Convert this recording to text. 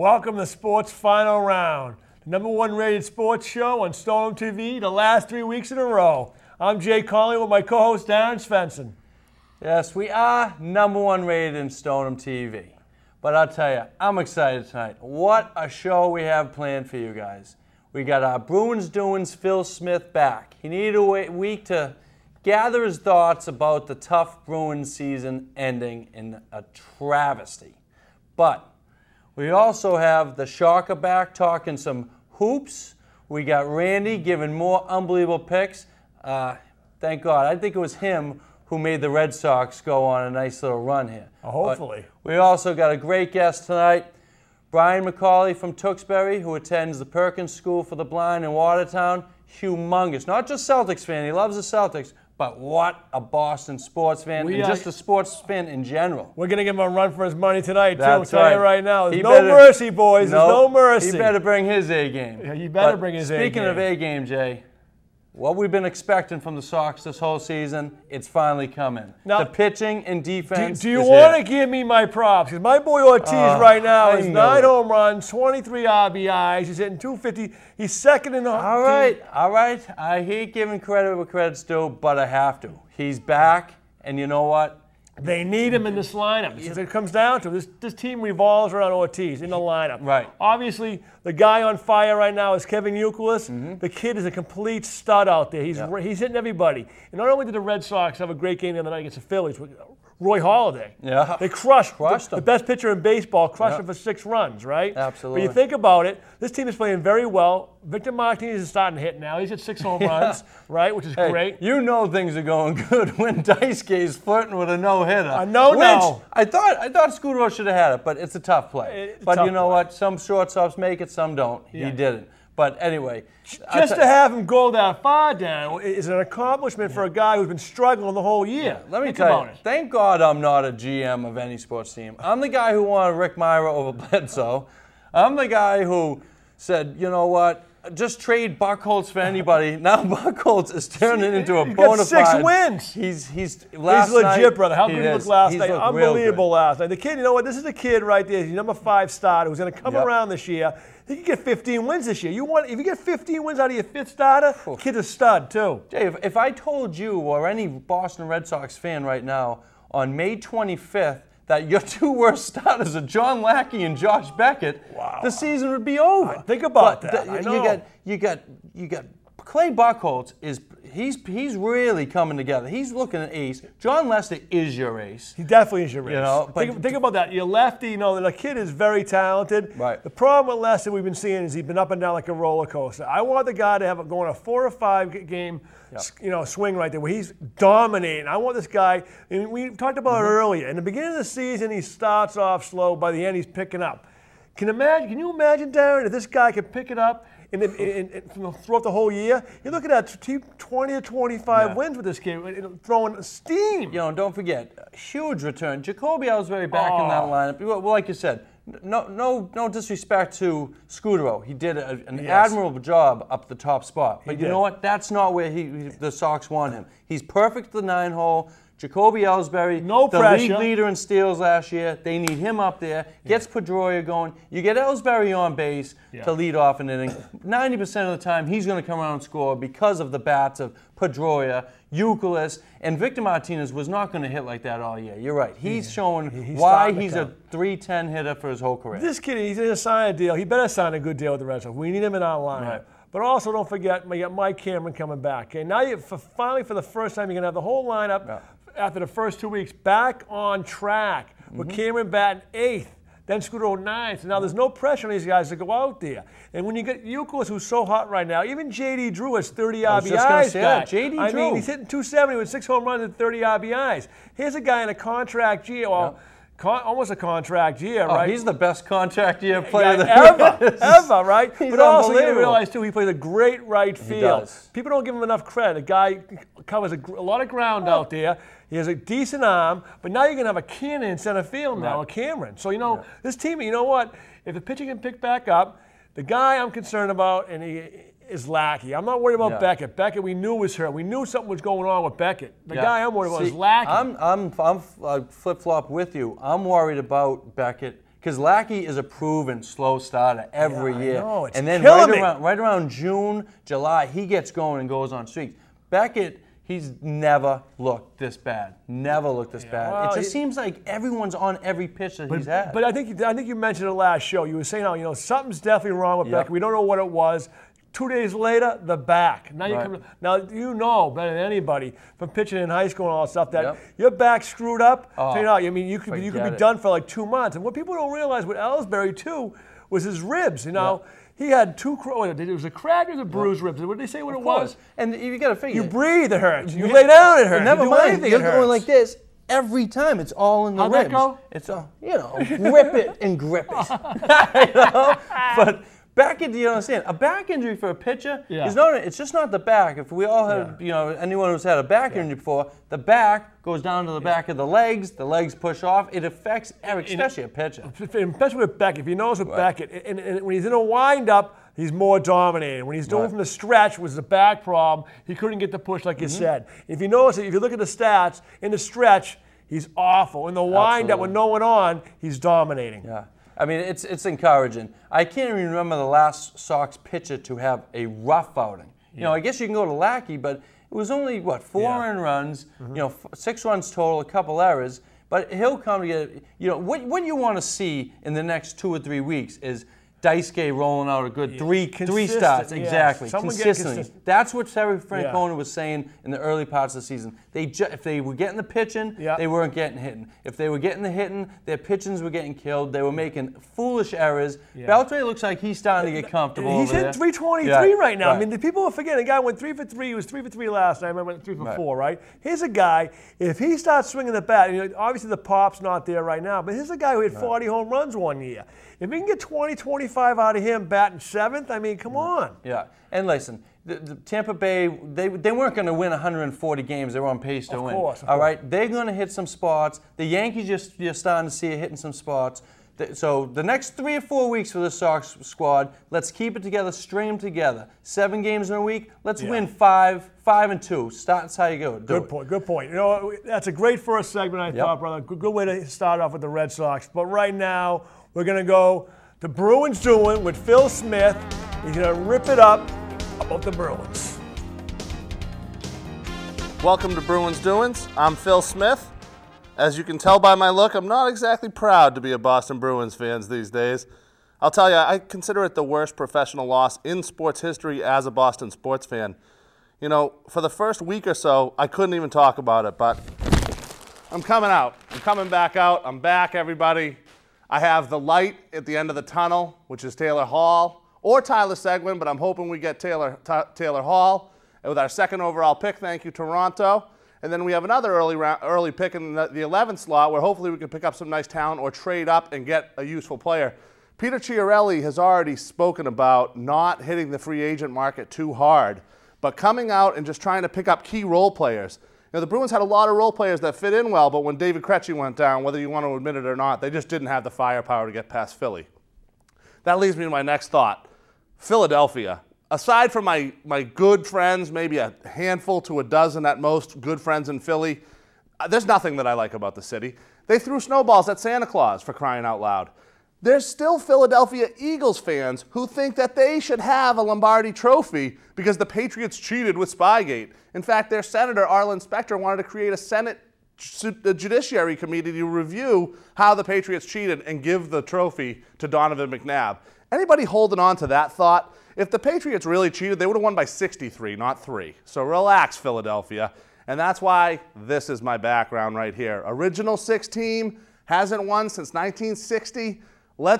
Welcome to Sports Final Round, the #1 rated sports show on Stoneham TV the last 3 weeks in a row. I'm Jay Conley with my co-host Darren Svensson. Yes, we are #1 rated in Stoneham TV. But I'll tell you, I'm excited tonight. What a show we have planned for you guys. We got our Bruins Doings Phil Smith back. He needed a week to gather his thoughts about the tough Bruins season ending in a travesty. But we also have the Shocker back talking some hoops. We got Randy giving more unbelievable picks. Thank God. I think it was him who made the Red Sox go on a nice little run here. Hopefully. But we also got a great guest tonight, Brian McCauley from Tewksbury, who attends the Perkins School for the Blind in Watertown. Humongous. Not just Celtics fan. He loves the Celtics. But what a Boston sports fan, and just a sports fan in general. We're going to give him a run for his money tonight, too. That's I'll tell right. you right now. There's no mercy, boys. There's no mercy. He better bring his A game. Yeah, he better bring his A game. Speaking of A game, Jay, what we've been expecting from the Sox this whole season, it's finally coming. Now, the pitching and defense. Do you want to give me my props? Because my boy Ortiz right now is 9 home runs, 23 RBIs. He's hitting .250. He's second in the All right. I hate giving credit where credit's due, but I have to. He's back, and you know what? They need him in this lineup. It comes down to this team revolves around Ortiz in the lineup. Right. Obviously, the guy on fire right now is Kevin Youkilis. The kid is a complete stud out there. He's hitting everybody. And not only did the Red Sox have a great game the other night against the Phillies with Roy Halladay. Yeah. They crushed them. The best pitcher in baseball, crushed him for 6 runs, right? Absolutely. But you think about it, this team is playing very well. Victor Martinez is starting to hit now. He's hit 6 home runs, right, which is great. You know things are going good when Daisuke is flirting with a no-hitter. A no-no. I thought Scudero should have had it, but it's a tough play. But you know what? Some shortstops make it, some don't. Yeah. He didn't. But anyway. Just to have him go that far down is an accomplishment for a guy who's been struggling the whole year. Yeah, let me tell you, thank God I'm not a GM of any sports team. I'm the guy who wanted Rick Myra over Bledsoe. I'm the guy who said, you know what, just trade Buchholz for anybody. Now Buchholz is turning into a bona fide. 6 wins. He's legit, brother. How good he looked last night. Unbelievable last night. The kid, you know what, this is a kid right there. He's number 5 starter who's going to come around this year. He could get 15 wins this year. If you get 15 wins out of your 5th starter, the kid's a stud, too. Jay, if I told you or any Boston Red Sox fan right now on May 25th that your 2 worst starters are John Lackey and Josh Beckett, the season would be over. Think about that. I know. You got Clay Buchholz he's really coming together. He's looking at ace. John Lester is your ace. He definitely is your ace. You know, think about that. Your lefty, the kid is very talented. Right. The problem with Lester we've been seeing is he's been up and down like a roller coaster. I want the guy to have going a 4 or 5 game swing right there where he's dominating. I want this guy, and we talked about it earlier. In the beginning of the season, he starts off slow. By the end, he's picking up. Can you imagine, Darren, if this guy could pick it up throughout the whole year? You're looking at 20 or 25 wins with this kid, throwing steam. Don't forget, huge return. Jacoby Ellsbury back in that lineup. Well, like you said, no disrespect to Scudero. He did an admirable job up the top spot. But you know what? That's not where the Sox want him. He's perfect at the 9-hole. Jacoby Ellsbury, the league leader in steals last year. They need him up there. Gets Pedroia going. You get Ellsbury on base to lead off an inning. 90% of the time, he's going to come around and score because of the bats of Pedroia, Youkilis, and Victor Martinez was not going to hit like that all year. You're right. He's showing why he's a .310 hitter for his whole career. This kid, he's going to sign a deal. He better sign a good deal with the Red Sox. We need him in our lineup. Right. But also, don't forget, we got Mike Cameron coming back. Okay, now finally, for the first time, you're going to have the whole lineup after the first 2 weeks back on track with Cameron batting 8th, then Scudero 9th. So now there's no pressure on these guys to go out there. And when you get Youkilis, who's so hot right now, even J.D. Drew has 30 RBIs back. J.D. Drew. I mean, he's hitting .270 with 6 home runs and 30 RBIs. Here's a guy in a contract year. Almost a contract year, right? He's the best contract year player ever, right? But also, you realize, too, he plays a great right field. He does. People don't give him enough credit. The guy covers a lot of ground out there. He has a decent arm, but now you're going to have a cannon in center field now, a Cameron. So, this team, you know what? If the pitching can pick back up, the guy I'm concerned about, and is Lackey. I'm not worried about Beckett. Beckett, we knew was hurt. We knew something was going on with Beckett. The guy I'm worried about is Lackey. I'm flip-flop with you. I'm worried about Beckett Because Lackey is a proven slow starter every year. I know, it's and then killing right around June, July, he gets going and goes on streaks. Beckett, he's never looked this bad. Never looked this bad. Well, it just seems like everyone's on every pitch that he's had. But I think you mentioned it last show. You were saying, you know, something's definitely wrong with Beckett. We don't know what it was. 2 days later, the back. Now you know better than anybody from pitching in high school and all that stuff that your back's screwed up. So, you know, I mean, you could be done for like 2 months. And what people don't realize with Ellsbury too was his ribs. You know, he had two. It was a crack or the bruised ribs. What did they say what it was? And you got to figure. You breathe, it hurts. You lay down, it hurts. Never mind. You're it hurts. going like this. Every time it's all in the How'd ribs. that go? It's all, you know, rip it and grip it. You know? But Beckett, do you understand? A back injury for a pitcher is not. It's just not the back. If we all had, you know, anyone who's had a back injury before, the back goes down to the back of the legs push off. It affects especially a pitcher. Especially with Beckett. If you notice with Beckett, and when he's in a windup, he's more dominating. When he's doing from the stretch, was the back problem. He couldn't get the push, like you said. If you notice, if you look at the stats in the stretch, he's awful. In the windup, with no one on, he's dominating. Yeah. I mean, it's encouraging. I can't even remember the last Sox pitcher to have a rough outing. You know, I guess you can go to Lackey, but it was only, what, 4 earned runs, you know, 6 runs total, a couple errors. But he'll come to get, you know, what you want to see in the next 2 or 3 weeks is Daisuke rolling out a good three starts. Exactly. Consistently. That's what Terry Francona was saying in the early parts of the season. If they were getting the pitching, they weren't getting hitting. If they were getting the hitting, their pitchings were getting killed. They were making foolish errors. Beltre looks like he's starting to get comfortable. He's hitting 323 right now. I mean, the people are forgetting. The guy went 3 for 3. He was 3 for 3 last night. I went 3 for 4, right? Here's a guy, if he starts swinging the bat, you know, obviously the pop's not there right now, but here's a guy who hit 40 home runs one year. If we can get 20, 25 out of him batting 7th, I mean, come on. Yeah, and listen, the Tampa Bay, they weren't going to win 140 games. They were on pace to win. Of course. All right, they're going to hit some spots. The Yankees, you're starting to see it hitting some spots. So the next 3 or 4 weeks for the Sox squad, let's keep it together, string them together. 7 games in a week, let's win 5 and 2. That's how you go. Good point. You know, that's a great first segment, I thought, brother. Good way to start off with the Red Sox. But right now, we're going to go to Bruins Doing with Phil Smith. He's going to rip it up about the Bruins. Welcome to Bruins Doings. I'm Phil Smith. As you can tell by my look, I'm not exactly proud to be a Boston Bruins fan these days. I'll tell you, I consider it the worst professional loss in sports history as a Boston sports fan. You know, for the first week or so, I couldn't even talk about it, but I'm coming out. I'm coming back out. I'm back, everybody. I have the light at the end of the tunnel, which is Taylor Hall or Tyler Seguin, but I'm hoping we get Taylor Hall with our 2nd overall pick. Thank you, Toronto. And then we have another early pick in the 11th slot where hopefully we can pick up some nice talent or trade up and get a useful player. Peter Chiarelli has already spoken about not hitting the free agent market too hard, but coming out and just trying to pick up key role players. You know, the Bruins had a lot of role players that fit in well, but when David Krejci went down, whether you want to admit it or not, they just didn't have the firepower to get past Philly. That leads me to my next thought. Philadelphia. Aside from my good friends, maybe a handful to a dozen at most good friends in Philly, there's nothing that I like about the city. They threw snowballs at Santa Claus, for crying out loud. There's still Philadelphia Eagles fans who think that they should have a Lombardi trophy because the Patriots cheated with Spygate. In fact, their Senator Arlen Specter wanted to create a Senate Judiciary Committee to review how the Patriots cheated and give the trophy to Donovan McNabb. Anybody holding on to that thought? If the Patriots really cheated, they would have won by 63, not 3. So relax, Philadelphia. And that's why this is my background right here. Original 6 team, hasn't won since 1960. Let's